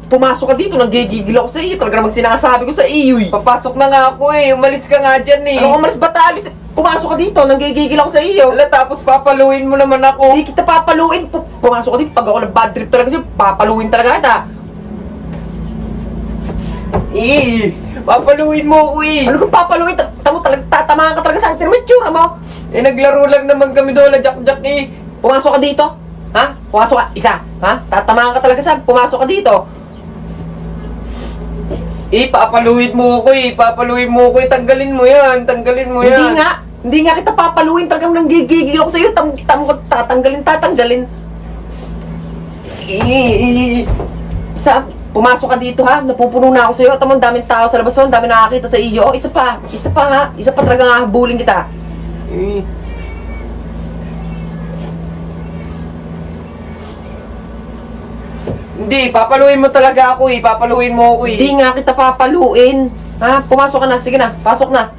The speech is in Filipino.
pumasok ka dito, nanggigigil ako sa iyo. Talaga namang sinasabi ko sa iyo eh. Papasok na nga ako eh. Umalis ka nga dyan eh. Ano umalis ba talis? Pumasok ka dito, nanggigigil ako sa iyo. Wala, tapos papaluin mo naman ako. Hindi kita papaluin. Pumasok ka dito, pag ako na-bad trip talaga sa'yo, papaluin talaga kita. Papaluin mo ako eh. Ano kung papaluin? Tamo talaga, tatamaan ka talaga sa akin. May tsura mo. Eh, naglaro lang naman kami doon, jack-jack eh. Pumasok ka dito. Ha? Pumasok ka. Isa. Ha? Tatamaan ka talaga sa pumasok ka dito. Papaluin mo ako eh. Papaluin mo ako eh. Tanggalin mo yan. Tanggalin mo yan. Hindi nga kita papaluin. Talagang nanggigigil ako sa iyo. Tamo ko tatanggalin. Isa. Pumasok ka dito ha. Napupuno na ako sa iyo. Tamo, daming tao sa labas. Ang dami nakakita sa iyo. Isa pa ha. Isa pa talaga nga habulin kita. Hindi, papaluin mo talaga ako eh. Papaluin mo ako eh. Hindi nga kita papaluin. Ha? Pumasok ka na. Sige na. Pasok na.